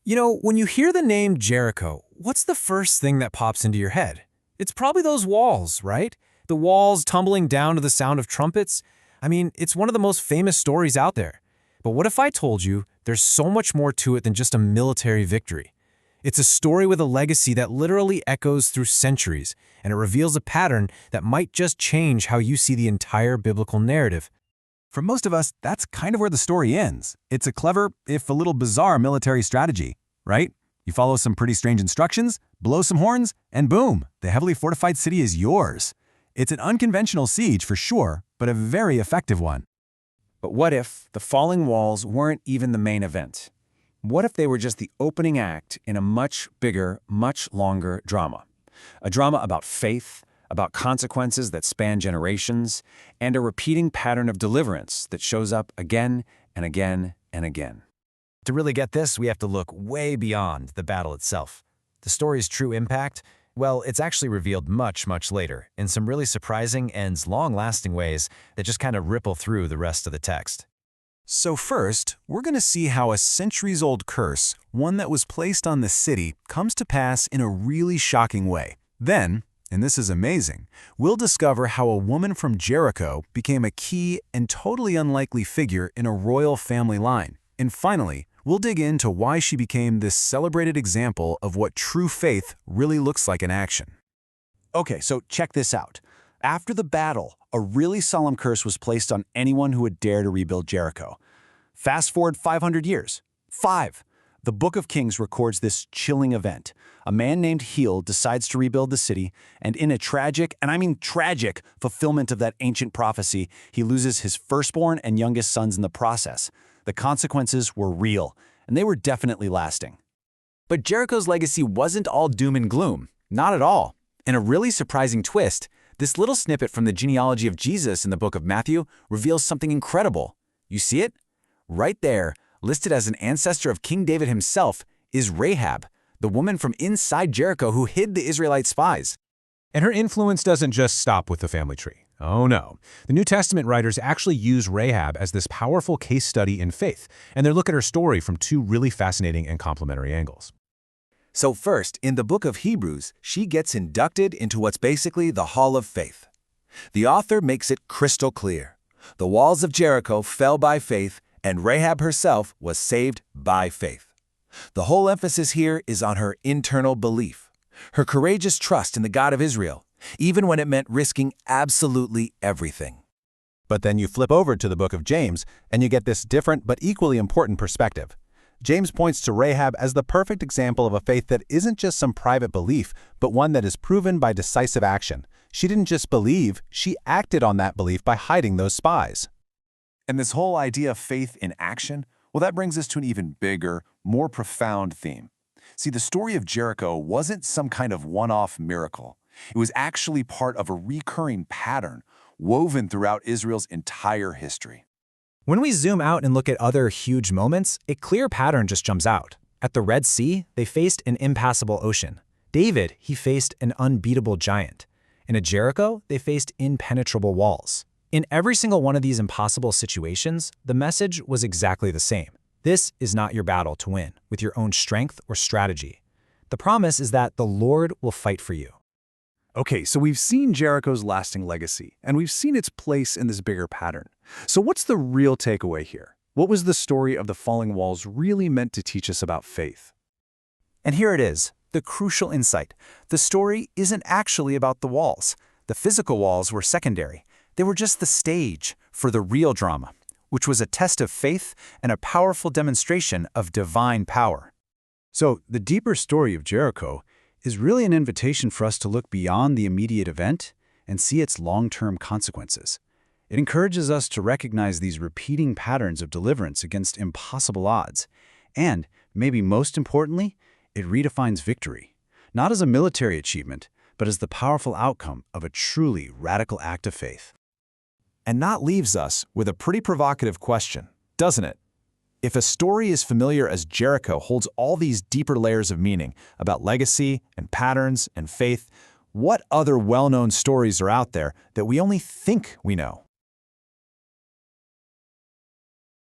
You know, when you hear the name Jericho, what's the first thing that pops into your head? It's probably those walls, right? The walls tumbling down to the sound of trumpets. I mean, it's one of the most famous stories out there. But what if I told you there's so much more to it than just a military victory? It's a story with a legacy that literally echoes through centuries, and it reveals a pattern that might just change how you see the entire biblical narrative. For most of us, that's kind of where the story ends. It's a clever, if a little bizarre, military strategy, right? You follow some pretty strange instructions, blow some horns, and boom, the heavily fortified city is yours. It's an unconventional siege for sure, but a very effective one. But what if the falling walls weren't even the main event? What if they were just the opening act in a much bigger, much longer drama? A drama about faith, about consequences that span generations, and a repeating pattern of deliverance that shows up again and again and again. To really get this, we have to look way beyond the battle itself. The story's true impact, well, it's actually revealed much, much later, in some really surprising and long-lasting ways that just kind of ripple through the rest of the text. So first, we're going to see how a centuries-old curse, one that was placed on the city, comes to pass in a really shocking way. Then, and this is amazing, we'll discover how a woman from Jericho became a key and totally unlikely figure in a royal family line. And finally, we'll dig into why she became this celebrated example of what true faith really looks like in action. Okay, so check this out. After the battle, a really solemn curse was placed on anyone who would dare to rebuild Jericho. Fast forward 500 years. 5. The Book of Kings records this chilling event. A man named Heel decides to rebuild the city, and in a tragic, and I mean tragic, fulfillment of that ancient prophecy, he loses his firstborn and youngest sons in the process. The consequences were real, and they were definitely lasting. But Jericho's legacy wasn't all doom and gloom. Not at all. In a really surprising twist, this little snippet from the genealogy of Jesus in the book of Matthew reveals something incredible. You see it? Right there, listed as an ancestor of King David himself, is Rahab, the woman from inside Jericho who hid the Israelite spies. And her influence doesn't just stop with the family tree. Oh no. The New Testament writers actually use Rahab as this powerful case study in faith, and they look at her story from two really fascinating and complementary angles. So first, in the book of Hebrews, she gets inducted into what's basically the Hall of Faith. The author makes it crystal clear. The walls of Jericho fell by faith, and Rahab herself was saved by faith. The whole emphasis here is on her internal belief, her courageous trust in the God of Israel, even when it meant risking absolutely everything. But then you flip over to the book of James, and you get this different but equally important perspective. James points to Rahab as the perfect example of a faith that isn't just some private belief, but one that is proven by decisive action. She didn't just believe, she acted on that belief by hiding those spies. And this whole idea of faith in action, well, that brings us to an even bigger, more profound theme. See, the story of Jericho wasn't some kind of one-off miracle. It was actually part of a recurring pattern woven throughout Israel's entire history. When we zoom out and look at other huge moments, a clear pattern just jumps out. At the Red Sea, they faced an impassable ocean. David, he faced an unbeatable giant. And at Jericho, they faced impenetrable walls. In every single one of these impossible situations, the message was exactly the same. This is not your battle to win with your own strength or strategy. The promise is that the Lord will fight for you. Okay, so we've seen Jericho's lasting legacy, and we've seen its place in this bigger pattern. So what's the real takeaway here? What was the story of the falling walls really meant to teach us about faith? And here it is, the crucial insight. The story isn't actually about the walls. The physical walls were secondary. They were just the stage for the real drama, which was a test of faith and a powerful demonstration of divine power. So the deeper story of Jericho is really an invitation for us to look beyond the immediate event and see its long-term consequences. It encourages us to recognize these repeating patterns of deliverance against impossible odds. And, maybe most importantly, it redefines victory, not as a military achievement, but as the powerful outcome of a truly radical act of faith. And that leaves us with a pretty provocative question, doesn't it? If a story as familiar as Jericho holds all these deeper layers of meaning about legacy and patterns and faith, what other well-known stories are out there that we only think we know?